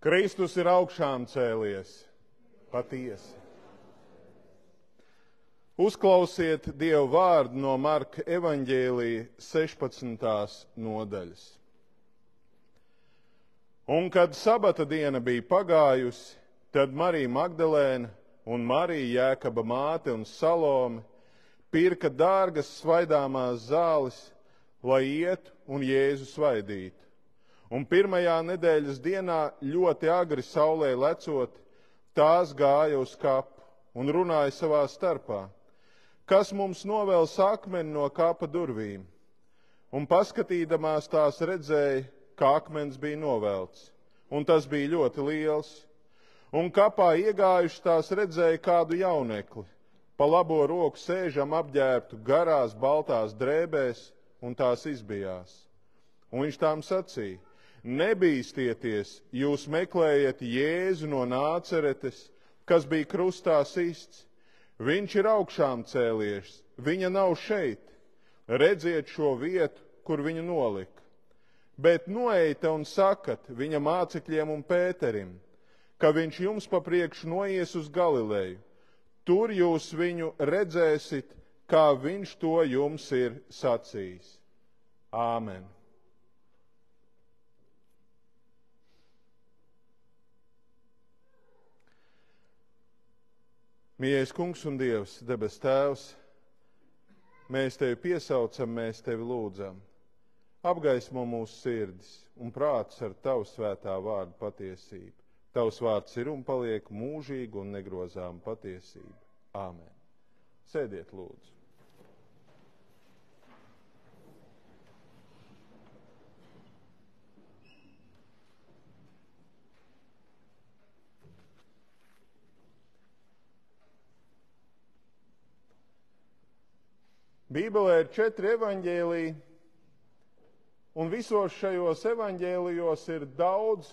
Kristus ir augšām cēlies, patiesi. Uzklausiet Dievu vārdu no Marka evaņģēlija 16. nodaļas. Un kad sabata diena bija pagājusi, tad Marija Magdalēna un Marija Jēkaba māte un Salome pirka dārgas svaidāmās zāles, lai ietu un Jēzu svaidītu. Un pirmajā nedēļas dienā ļoti agri saulē lecot, tās gāja uz kapu un runāja savā starpā: kas mums novēls akmeni no kapa durvīm? Un paskatīdamās tās redzēja, ka akmens bija novelts, un tas bija ļoti liels. Un kapā iegājuši tās redzēja kādu jaunekli, pa labo roku sēžam apģērbtu garās baltās drēbēs, un tās izbijās. Un viņš tām sacīja: nebīsties, jūs meklējat Jēzu no Nāceretes, kas bija krustā sists. Viņš ir augšām cēlies, viņa nav šeit. Redziet šo vietu, kur viņu nolika. Bet noeita un sakat viņa mācekļiem un Pēterim, ka viņš jums pa priekšu noies uz Galileju. Tur jūs viņu redzēsit, kā viņš to jums ir sacījis. Āmen. Mīļais Kungs un Dievs, debes Tēvs, mēs Tevi piesaucam, mēs Tevi lūdzam. Apgaismo mūsu sirdis un prātus ar Tavu svētā vārdu patiesību. Tavs vārds ir un paliek mūžīga un negrozāma patiesība. Āmen. Sēdiet, lūdzu. Bībelē ir 4 evaņģēliji, un visos šajos evaņģēlijos ir daudz,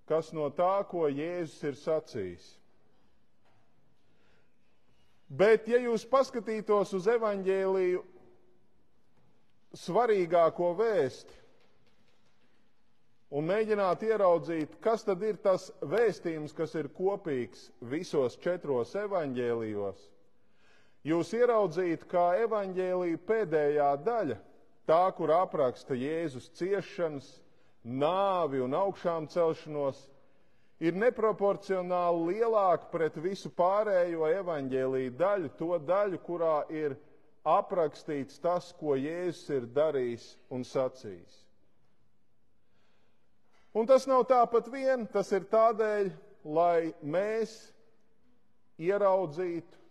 kas no tā, ko Jēzus ir sacījis. Bet, ja jūs paskatītos uz evaņģēliju svarīgāko vēsti un mēģinātu ieraudzīt, kas tad ir tas vēstījums, kas ir kopīgs visos 4 evaņģēlijos, jūs ieraudzītu, kā evaņģēlija pēdējā daļa, tā, kur apraksta Jēzus ciešanas, nāvi un augšām celšanos, ir neproporcionāli lielāka pret visu pārējo evaņģēlija daļu, to daļu, kurā ir aprakstīts tas, ko Jēzus ir darījis un sacījis. Un tas nav tāpat vien, tas ir tādēļ, lai mēs ieraudzītu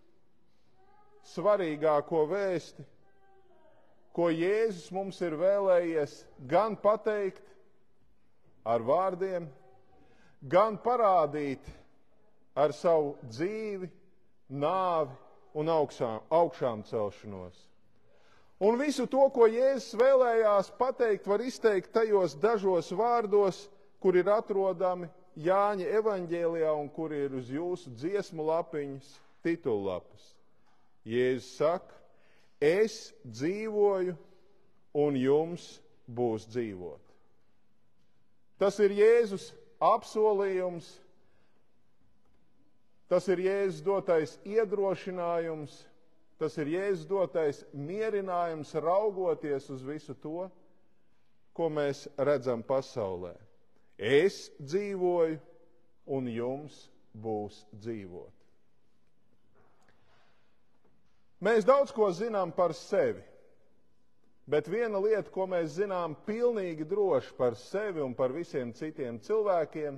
svarīgāko vēsti, ko Jēzus mums ir vēlējies gan pateikt ar vārdiem, gan parādīt ar savu dzīvi, nāvi un augšām celšanos. Un visu to, ko Jēzus vēlējās pateikt, var izteikt tajos dažos vārdos, kur ir atrodami Jāņa evaņģēlijā un kur ir uz jūsu dziesmu lapiņas titullapas. Jēzus saka: es dzīvoju un jums būs dzīvot. Tas ir Jēzus apsolījums, tas ir Jēzus dotais iedrošinājums, tas ir Jēzus dotais mierinājums raugoties uz visu to, ko mēs redzam pasaulē. Es dzīvoju un jums būs dzīvot. Mēs daudz ko zinām par sevi, bet viena lieta, ko mēs zinām pilnīgi droši par sevi un par visiem citiem cilvēkiem,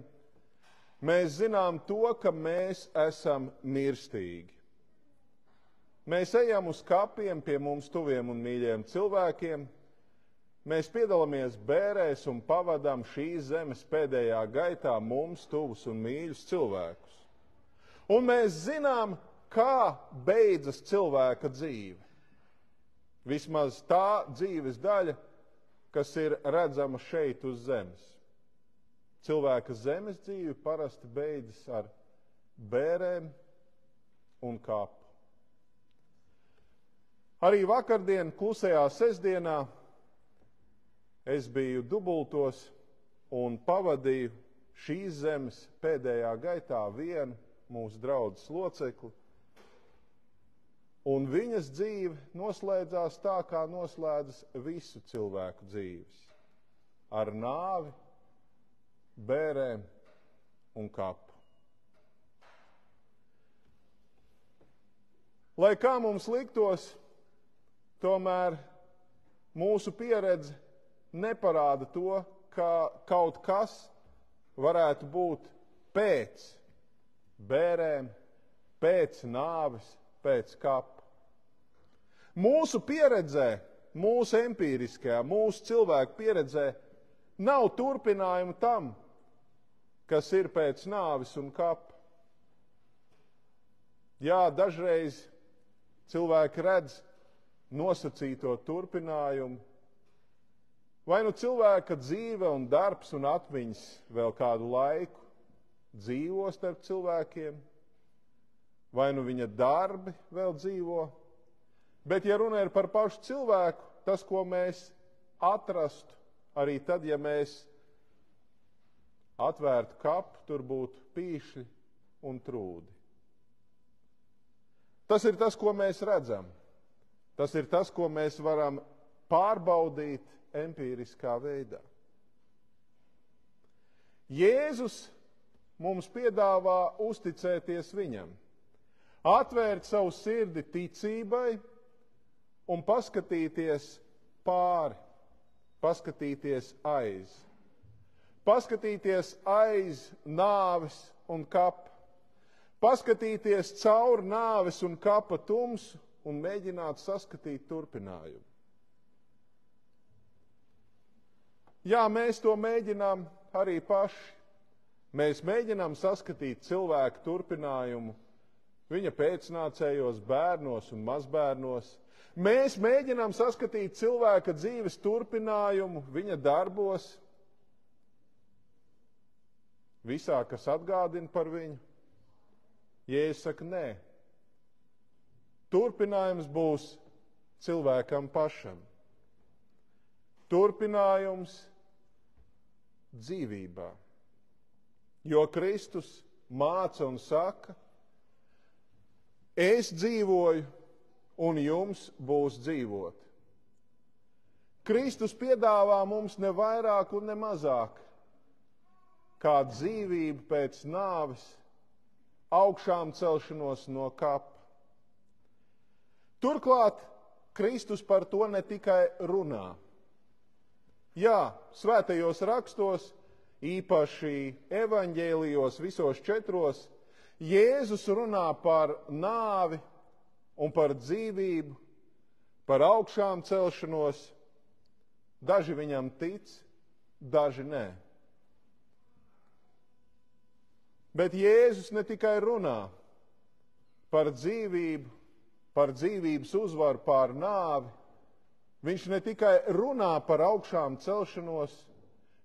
mēs zinām to, ka mēs esam mirstīgi. Mēs ejam uz kapiem pie mums tuviem un mīļiem cilvēkiem, mēs piedalāmies bērēs un pavadām šīs zemes pēdējā gaitā mums tuvus un mīļus cilvēkus. Un mēs zinām, kā beidzas cilvēka dzīve. Vismaz tā dzīves daļa, kas ir redzama šeit uz zemes. Cilvēka zemes dzīve parasti beidzas ar bērēm un kapu. Arī vakardien, klusajā sestdienā, es biju dubultos un pavadīju šīs zemes pēdējā gaitā vienu mūsu draudzes locekli, un viņas dzīve noslēdzās tā, kā noslēdzas visu cilvēku dzīves – ar nāvi, bērēm un kapu. Lai kā mums liktos, tomēr mūsu pieredze neparāda to, ka kaut kas varētu būt pēc bērēm, pēc nāves, pēc kapa. Mūsu pieredzē, mūsu empīriskajā, mūsu cilvēku pieredzē nav turpinājumu tam, kas ir pēc nāves un kapa. Jā, dažreiz cilvēki redz nosacīto turpinājumu, vai nu cilvēka dzīve un darbs un atmiņas vēl kādu laiku dzīvo starp cilvēkiem, vai nu viņa darbi vēl dzīvo. Bet, ja runa ir par pašu cilvēku, tas, ko mēs atrastu, arī tad, ja mēs atvērtu kapu, tur būtu pīšļi un trūdi. Tas ir tas, ko mēs redzam. Tas ir tas, ko mēs varam pārbaudīt empīriskā veidā. Jēzus mums piedāvā uzticēties viņam, atvērt savu sirdi ticībai un paskatīties pāri, paskatīties aiz. Paskatīties aiz nāves un kapa, paskatīties caur nāves un kapa tumsu un mēģināt saskatīt turpinājumu. Jā, mēs to mēģinām arī paši. Mēs mēģinām saskatīt cilvēku turpinājumu viņa pēcnācējos, bērnos un mazbērnos. Mēs mēģinām saskatīt cilvēka dzīves turpinājumu viņa darbos, visā, kas atgādina par viņu. Jēzus saka, nē. Turpinājums būs cilvēkam pašam. Turpinājums dzīvībā. Jo Kristus māca un saka, es dzīvoju un jums būs dzīvot. Kristus piedāvā mums ne vairāk un ne mazāk kā dzīvību pēc nāves, augšām celšanos no kapa. Turklāt Kristus par to ne tikai runā. Jā, svētajos rakstos, īpaši evaņģēlijos visos 4, Jēzus runā par nāvi un par dzīvību, par augšām celšanos. Daži viņam tic, daži nē. Bet Jēzus ne tikai runā par dzīvību, par dzīvības uzvaru pār nāvi, viņš ne tikai runā par augšām celšanos,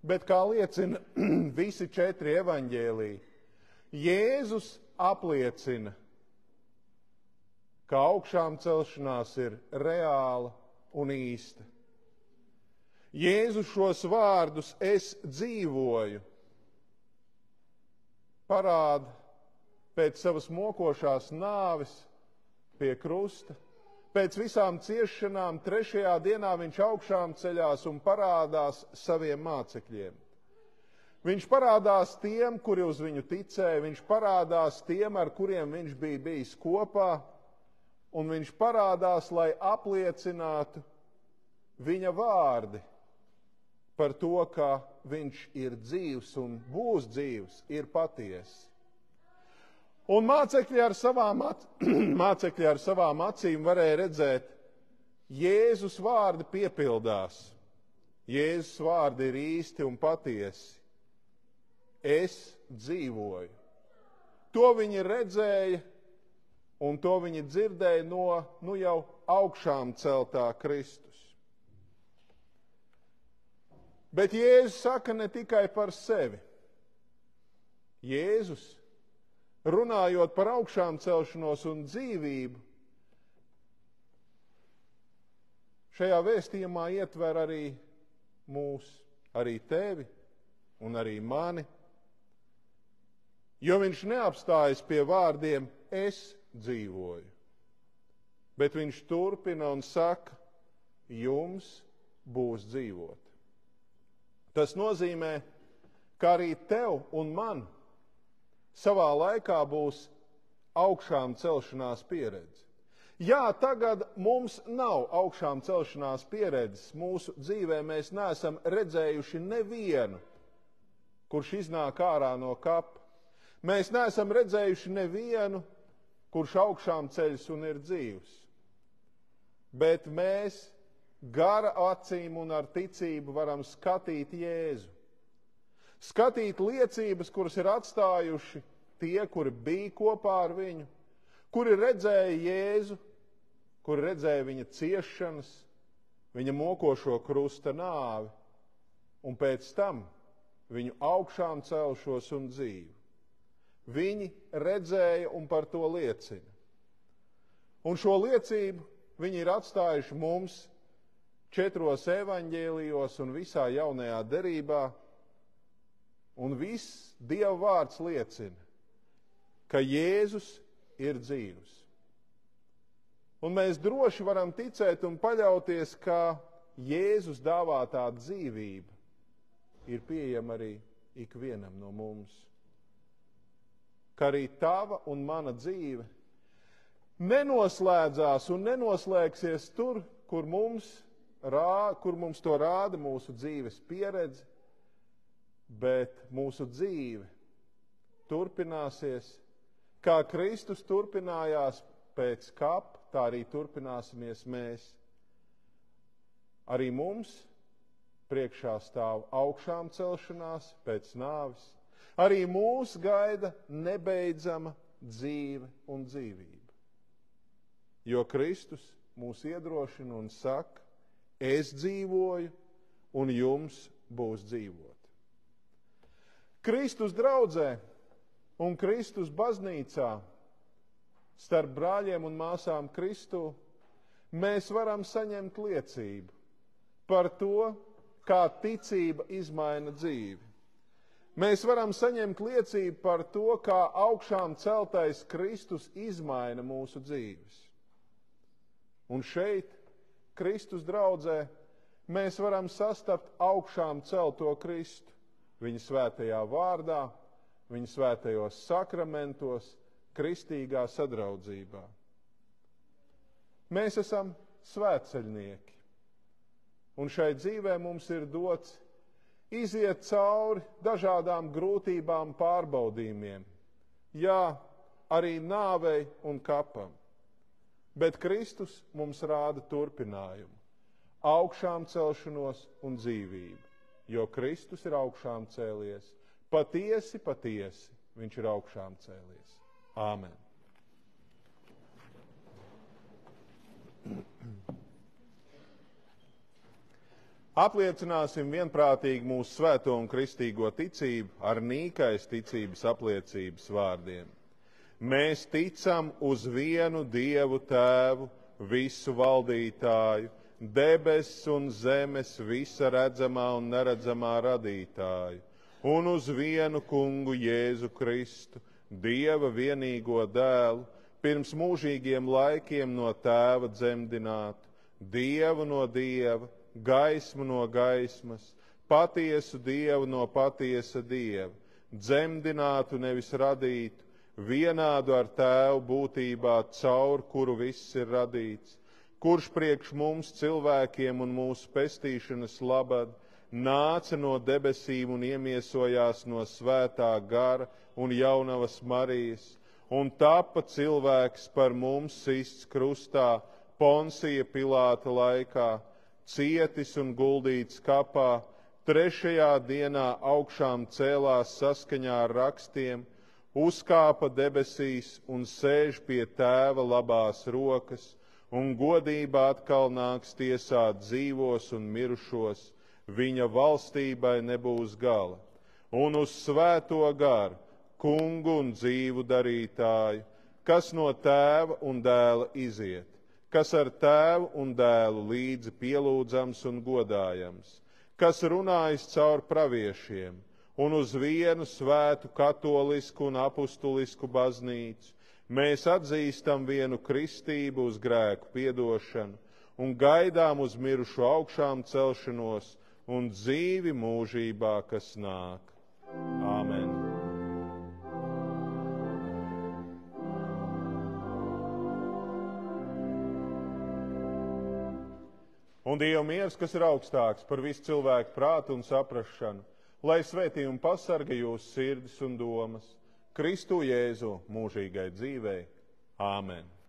bet, kā liecina visi 4 evaņģēliji, Jēzus apliecina, ka augšām celšanās ir reāla un īsta. Jēzus šos vārdus es dzīvoju parāda pēc savas mokošās nāves pie krusta. Pēc visām ciešanām 3. dienā viņš augšām ceļās un parādās saviem mācekļiem. Viņš parādās tiem, kuri uz viņu ticēja, viņš parādās tiem, ar kuriem viņš bija bijis kopā, un viņš parādās, lai apliecinātu viņa vārdi par to, ka viņš ir dzīvs un būs dzīvs, ir patiesi. Un mācekļi ar savām acīm varēja redzēt, Jēzus vārdi piepildās. Jēzus vārdi ir īsti un patiesi. Es dzīvoju. To viņi redzēja un to viņi dzirdēja no jau augšām celtā Kristus. Bet Jēzus saka ne tikai par sevi. Jēzus, runājot par augšām celšanos un dzīvību, šajā vēstījumā ietver arī mūs, arī tevi un arī mani, Jo viņš neapstājas pie vārdiem es dzīvoju, bet viņš turpina un saka, jums būs dzīvot. Tas nozīmē, ka arī tev un man savā laikā būs augšām celšanās pieredze. Jā, tagad mums nav augšām celšanās pieredzes. Mūsu dzīvē mēs neesam redzējuši nevienu, kurš iznāk ārā no kapa. Mēs neesam redzējuši nevienu, kurš augšām ceļas un ir dzīvs. Bet mēs gara acīm un ar ticību varam skatīt Jēzu. Skatīt liecības, kuras ir atstājuši tie, kuri bija kopā ar viņu, kuri redzēja Jēzu, kuri redzēja viņa ciešanas, viņa mokošo krusta nāvi, un pēc tam viņu augšām celšos un dzīvu. Viņi redzēja un par to liecina. Un šo liecību viņi ir atstājuši mums 4 evaņģēlijos un visā jaunajā derībā, un viss Dieva vārds liecina, ka Jēzus ir dzīvs. Un mēs droši varam ticēt un paļauties, ka Jēzus dāvātā dzīvība ir pieejama arī ikvienam no mums. Ka arī tava un mana dzīve nenoslēdzās un nenoslēgsies tur, kur mums to rāda mūsu dzīves pieredze, bet mūsu dzīve turpināsies, kā Kristus turpinājās pēc kapa, tā arī turpināsimies mēs. Arī mums priekšā stāv augšām celšanās pēc nāves, arī mūs gaida nebeidzama dzīve un dzīvība. Jo Kristus mūs iedrošina un saka, es dzīvoju un jums būs dzīvot. Kristus draudzē un Kristus baznīcā starp brāļiem un māsām Kristū mēs varam saņemt liecību par to, kā ticība izmaina dzīvi. Mēs varam saņemt liecību par to, kā augšām celtais Kristus izmaina mūsu dzīves. Un šeit, Kristus draudzē, mēs varam sastapt augšām celto Kristu, viņa svētajā vārdā, viņa svētajos sakramentos, kristīgā sadraudzībā. Mēs esam svētceļnieki, un šai dzīvē mums ir dots iziet cauri dažādām grūtībām, pārbaudījumiem, jā, arī nāvei un kapam. Bet Kristus mums rāda turpinājumu, augšām celšanos un dzīvību, jo Kristus ir augšām cēlies. Patiesi, patiesi, viņš ir augšām cēlies. Āmen. Apliecināsim vienprātīgi mūsu svēto un kristīgo ticību ar nīkais ticības apliecības vārdiem. Mēs ticam uz vienu Dievu Tēvu, visu valdītāju, debesis un zemes, visa redzamā un neredzamā radītāju, un uz vienu kungu Jēzu Kristu, Dieva vienīgo dēlu, pirms mūžīgiem laikiem no Tēva dzemdinātu, Dievu no Dieva, gaismu no gaismas, patiesu Dievu no patiesa Dieva, dzemdinātu nevis radītu, vienādu ar Tēvu būtībā, caur kuru viss ir radīts, kurš priekš mums cilvēkiem un mūsu pestīšanas labad nāca no debesīm un iemiesojās no svētā gara un jaunavas Marijas, un tapa cilvēks par mums sists krustā Ponsija Pilāta laikā, cietis un guldīts kapā, 3. dienā augšām cēlās saskaņā ar rakstiem, uzkāpa debesīs un sēž pie Tēva labās rokas, un godībā atkal nāks tiesāt dzīvos un mirušos, viņa valstībai nebūs gala. Un uz svēto garu, kungu un dzīvu darītāju, kas no Tēva un Dēla iziet, kas ar Tēvu un Dēlu līdzi pielūdzams un godājams, kas runājis caur praviešiem, un uz vienu svētu katolisku un apustulisku baznīcu mēs atzīstam vienu kristību uz grēku piedošanu un gaidām uz mirušu augšām celšanos un dzīvi mūžībā, kas nāk. Āmen. Un Dieva miers, kas ir augstāks par visu cilvēku prātu un saprašanu, lai svētī un pasarga jūsu sirdis un domas Kristu Jēzu mūžīgai dzīvei. Āmen.